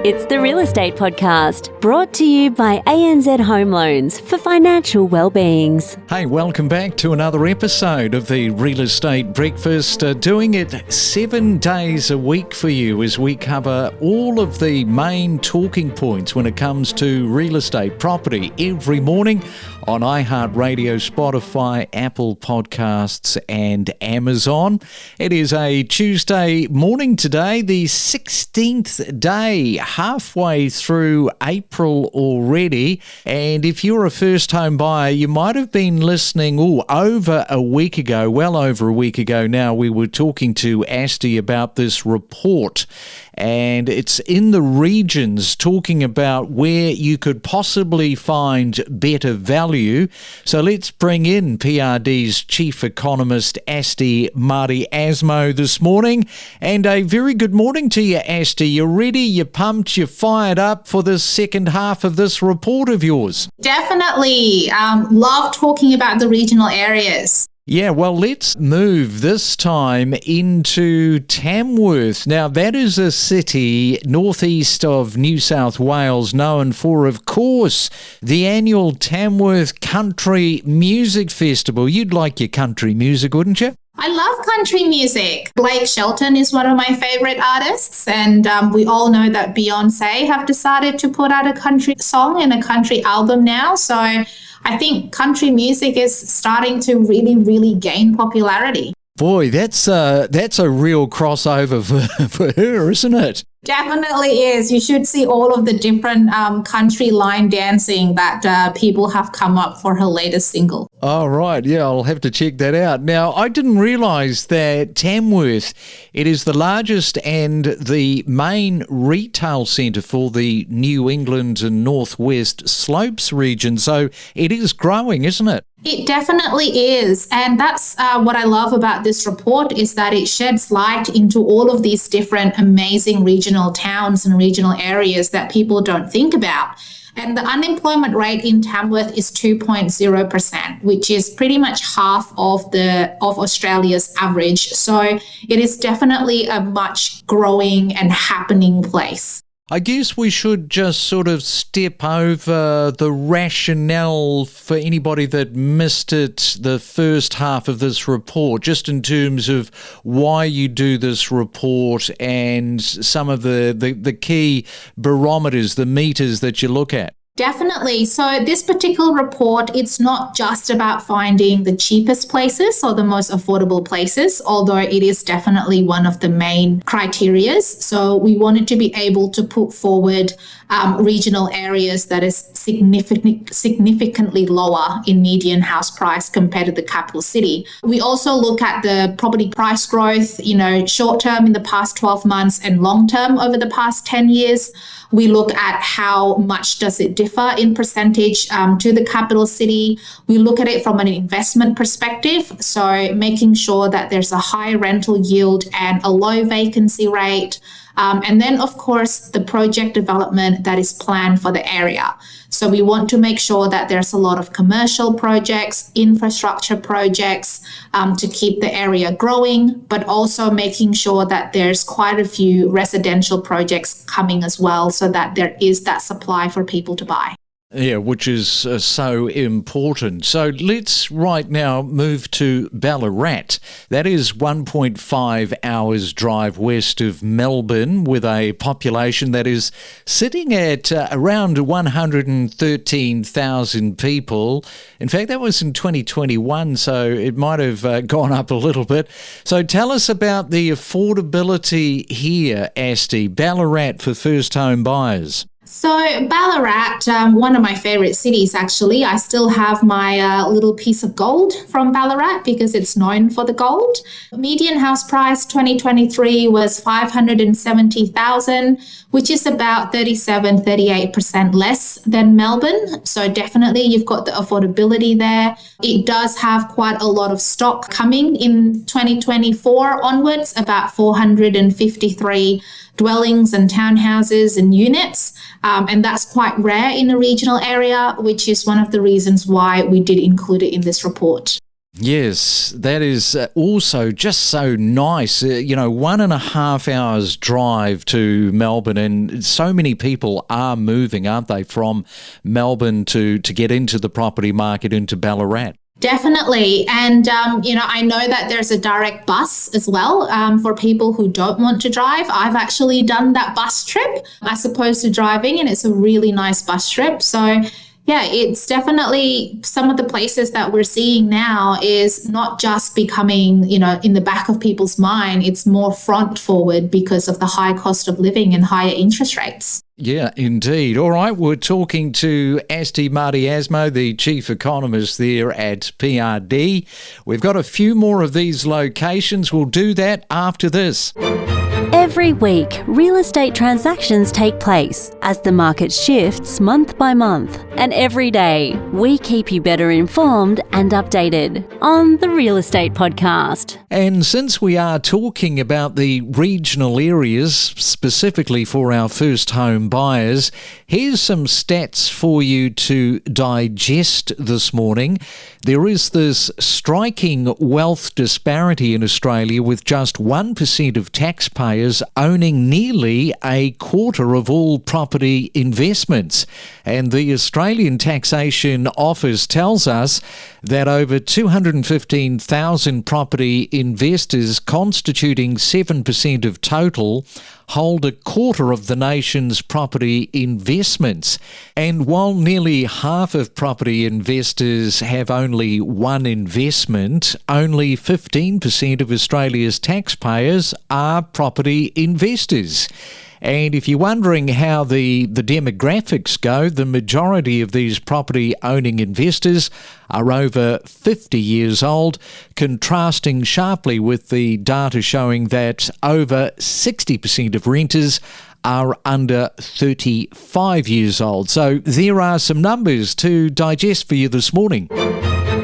It's the Real Estate Podcast, brought to you by ANZ Home Loans for financial well-beings. Hey, welcome back to another episode of the Real Estate Breakfast, doing it 7 days a week for you as we cover all of the main talking points when it comes to real estate property every morning on iHeartRadio, Spotify, Apple Podcasts and Amazon. It is a Tuesday morning today, the 16th day, halfway through April already. And if you're a first home buyer, you might have been listening over a week ago, well over a week ago now, we were talking to Asti about this report. And it's in the regions talking about where you could possibly find better value. So let's bring in PRD's Chief Economist, Asti Mardiasmo, this morning. And a very good morning to you, Asti. You ready? You pumped? You fired up for the second half of this report of yours? Definitely. Love talking about the regional areas. Yeah, well, let's move this time into Tamworth. Now, that is a city northeast of New South Wales known for, of course, the annual Tamworth Country Music Festival. You'd like your country music, wouldn't you? I love country music. Blake Shelton is one of my favorite artists, and we all know that Beyonce have decided to put out a country song and a country album now. So I think country music is starting to really gain popularity. Boy, that's a real crossover for her, isn't it? Definitely is. You should see all of the different country line dancing that people have come up for her latest single. Oh, right. Yeah, I'll have to check that out. Now, I didn't realise that Tamworth, it is the largest and the main retail centre for the New England and Northwest Slopes region. So it is growing, isn't it? It definitely is. And that's what I love about this report is that it sheds light into all of these different amazing regional towns and regional areas that people don't think about. And the unemployment rate in Tamworth is 2.0%, which is pretty much half of Australia's average. So it is definitely a much growing and happening place. I guess we should just sort of step over the rationale for anybody that missed it, the first half of this report, just in terms of why you do this report and some of the key barometers, the meters that you look at. Definitely. So this particular report, it's not just about finding the cheapest places or the most affordable places, although it is definitely one of the main criterias. So we wanted to be able to put forward regional areas that is significantly lower in median house price compared to the capital city. We also look at the property price growth, short term in the past 12 months and long term over the past 10 years. We look at how much does it differ in percentage to the capital city. We look at it from an investment perspective, so making sure that there's a high rental yield and a low vacancy rate. And then, of course, the project development that is planned for the area. So we want to make sure that there's a lot of commercial projects, infrastructure projects to keep the area growing, but also making sure that there's quite a few residential projects coming as well so that there is that supply for people to buy. Yeah, which is so important. So let's right now move to Ballarat. That is 1.5 hours drive west of Melbourne, with a population that is sitting at around 113,000 people. In fact, that was in 2021, so it might have gone up a little bit. So tell us about the affordability here, Asti, Ballarat for first home buyers. So Ballarat, one of my favorite cities, actually. I still have my little piece of gold from Ballarat because it's known for the gold. Median house price 2023 was $570,000, which is about 38% less than Melbourne. So definitely you've got the affordability there. It does have quite a lot of stock coming in 2024 onwards, about 453 dwellings and townhouses and units. And that's quite rare in a regional area, which is one of the reasons why we did include it in this report. Yes, that is also just so nice. 1.5 hours drive to Melbourne, and so many people are moving, aren't they, from Melbourne to get into the property market into Ballarat? Definitely. And, I know that there's a direct bus as well for people who don't want to drive. I've actually done that bus trip as opposed to driving, and it's a really nice bus trip. So, yeah, it's definitely some of the places that we're seeing now is not just becoming, in the back of people's mind. It's more front forward because of the high cost of living and higher interest rates. Yeah, indeed. All right, we're talking to Asti Mardiasmo, the chief economist there at PRD. We've got a few more of these locations. We'll do that after this. Every week, real estate transactions take place as the market shifts month by month. And every day, we keep you better informed and updated on the Real Estate Podcast. And since we are talking about the regional areas, specifically for our first home buyers, here's some stats for you to digest this morning. There is this striking wealth disparity in Australia, with just 1% of taxpayers owning nearly a quarter of all property investments. And the Australian Taxation Office tells us that over 215,000 property investors, constituting 7% of total, hold a quarter of the nation's property investments. And while nearly half of property investors have only one investment, only 15% of Australia's taxpayers are property investors. And if you're wondering how the demographics go, the majority of these property-owning investors are over 50 years old, contrasting sharply with the data showing that over 60% of renters are under 35 years old. So there are some numbers to digest for you this morning.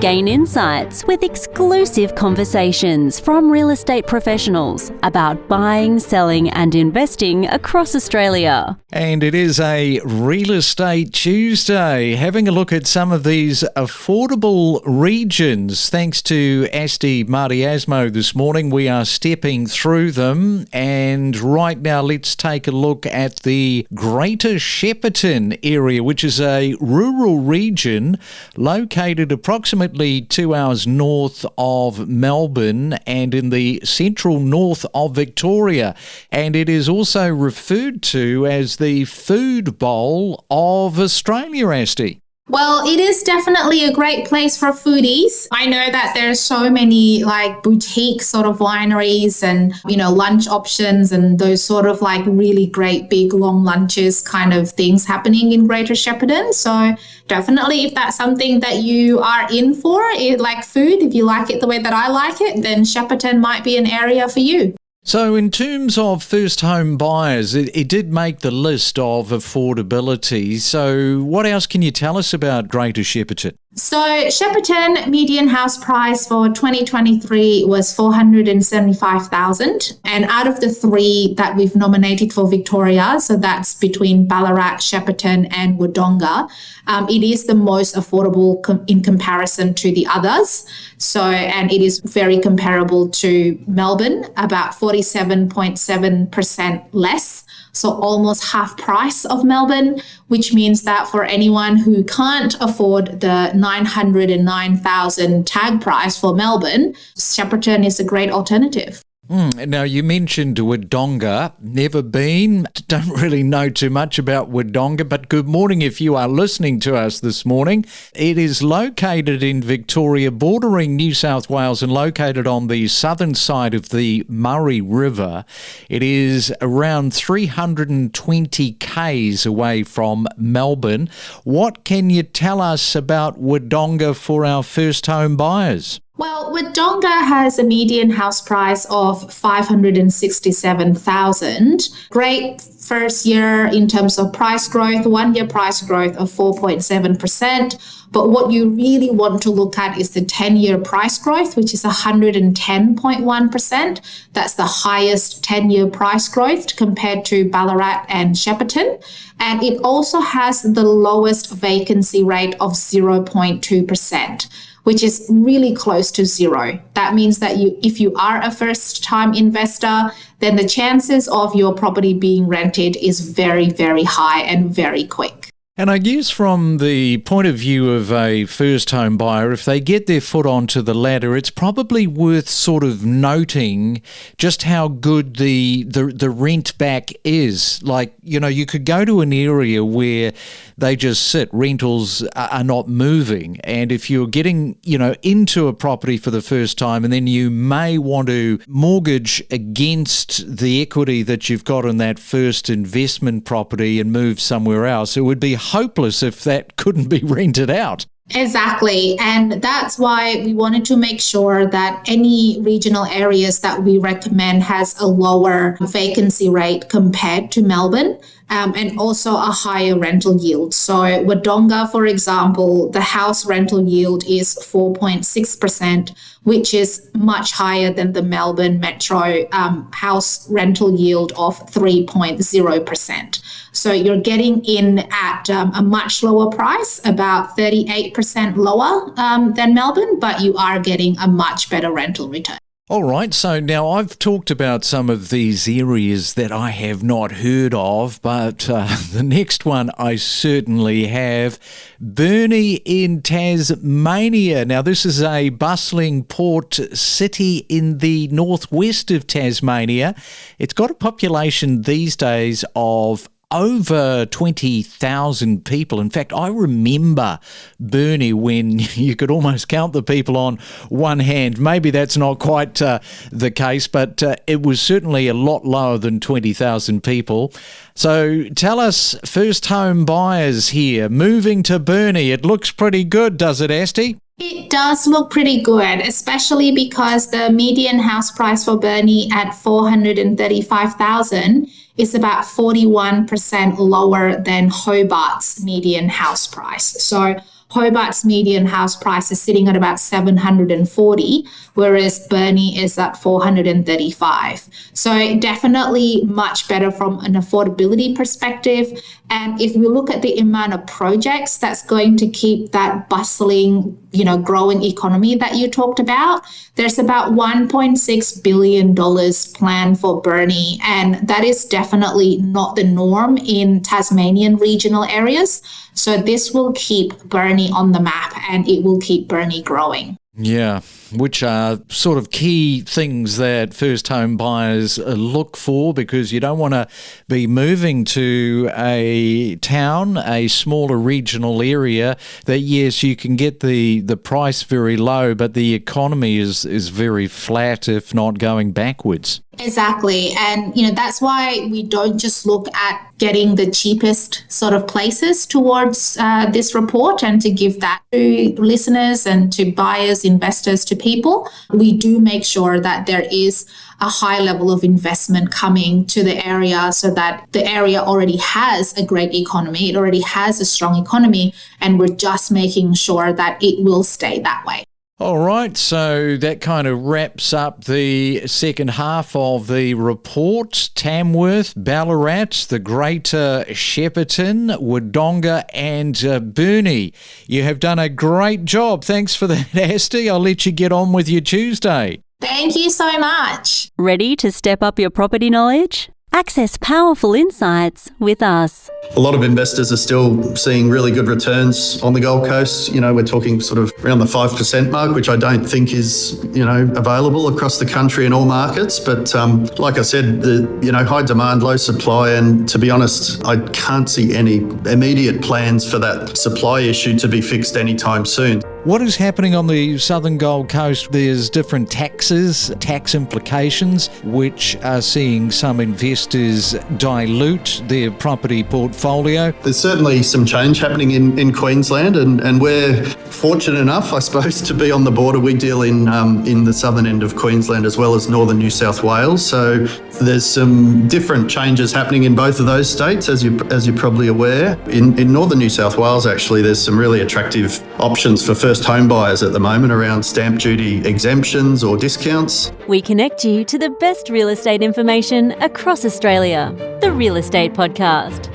Gain insights with exclusive conversations from real estate professionals about buying, selling and investing across Australia. And it is a Real Estate Tuesday, having a look at some of these affordable regions. Thanks to Asti Mardiasmo this morning, we are stepping through them. And right now, let's take a look at the Greater Shepparton area, which is a rural region located approximately 2 hours north of Melbourne and in the central north of Victoria. And it is also referred to as the food bowl of Australia, Asti. Well, it is definitely a great place for foodies. I know that there's so many boutique sort of wineries and, lunch options and those sort of really great big long lunches kind of things happening in Greater Shepparton. So definitely if that's something that you are in for, like food, if you like it the way that I like it, then Shepparton might be an area for you. So in terms of first home buyers, it did make the list of affordability. So what else can you tell us about Greater Shepparton? So Shepparton median house price for 2023 was $475,000. And out of the three that we've nominated for Victoria, so that's between Ballarat, Shepparton and Wodonga, it is the most affordable in comparison to the others. So, and it is very comparable to Melbourne, about 47.7% less. So almost half price of Melbourne, which means that for anyone who can't afford the $909,000 tag price for Melbourne, Shepparton is a great alternative. Now, you mentioned Wodonga. Never been. Don't really know too much about Wodonga, but good morning if you are listening to us this morning. It is located in Victoria, bordering New South Wales and located on the southern side of the Murray River. It is around 320 k's away from Melbourne. What can you tell us about Wodonga for our first home buyers? Well, Wodonga has a median house price of $567,000. Great first year in terms of price growth, 1 year price growth of 4.7%. But what you really want to look at is the 10-year price growth, which is 110.1%. That's the highest 10-year price growth compared to Ballarat and Shepparton. And it also has the lowest vacancy rate of 0.2%. which is really close to zero. That means that if you are a first-time investor, then the chances of your property being rented is very, very high and very quick. And I guess from the point of view of a first home buyer, if they get their foot onto the ladder, it's probably worth sort of noting just how good the rent back is. Like, you know, you could go to an area where they just sit, rentals are not moving. And if you're getting, you know, into a property for the first time, and then you may want to mortgage against the equity that you've got in that first investment property and move somewhere else, it would be hopeless if that couldn't be rented out. Exactly. And that's why we wanted to make sure that any regional areas that we recommend has a lower vacancy rate compared to Melbourne, and also a higher rental yield. So Wodonga, for example, the house rental yield is 4.6%, which is much higher than the Melbourne Metro house rental yield of 3.0%. So you're getting in at a much lower price, about 38% lower than Melbourne, but you are getting a much better rental return. All right, so now I've talked about some of these areas that I have not heard of, but the next one I certainly have. Burnie in Tasmania. Now, this is a bustling port city in the northwest of Tasmania. It's got a population these days of over 20,000 people. In fact, I remember Burnie when you could almost count the people on one hand. Maybe that's not quite the case, but it was certainly a lot lower than 20,000 people. So tell us, first home buyers here, moving to Burnie, it looks pretty good, does it, Asti? It does look pretty good, especially because the median house price for Burnie at $435,000 is about 41% lower than Hobart's median house price. So Hobart's median house price is sitting at about $740, whereas Burnie is at $435. So definitely much better from an affordability perspective. And if we look at the amount of projects that's going to keep that bustling, growing economy that you talked about, there's about $1.6 billion planned for Burnie. And that is definitely not the norm in Tasmanian regional areas. So this will keep Burnie on the map and it will keep Burnie growing. Yeah, which are sort of key things that first home buyers look for, because you don't want to be moving to a town, a smaller regional area that, yes, you can get the price very low, but the economy is very flat, if not going backwards. Exactly. And, that's why we don't just look at getting the cheapest sort of places towards this report and to give that to listeners and to buyers, investors, to people. We do make sure that there is a high level of investment coming to the area so that the area already has a great economy. It already has a strong economy, and we're just making sure that it will stay that way. All right, so that kind of wraps up the second half of the report. Tamworth, Ballarat, the Greater Shepparton, Wodonga and Burnie. You have done a great job. Thanks for that, Asti. I'll let you get on with your Tuesday. Thank you so much. Ready to step up your property knowledge? Access powerful insights with us. A lot of investors are still seeing really good returns on the Gold Coast. We're talking sort of around the 5% mark, which I don't think is, available across the country in all markets. But like I said, the high demand, low supply, and to be honest, I can't see any immediate plans for that supply issue to be fixed anytime soon. What is happening on the southern Gold Coast? There's different taxes, tax implications, which are seeing some investors dilute their property portfolio. There's certainly some change happening in Queensland, and we're fortunate enough, I suppose, to be on the border. We deal in the southern end of Queensland as well as northern New South Wales. So there's some different changes happening in both of those states, as you're probably aware. In northern New South Wales, actually, there's some really attractive options for first home buyers at the moment around stamp duty exemptions or discounts. We connect you to the best real estate information across Australia. The Real Estate Podcast.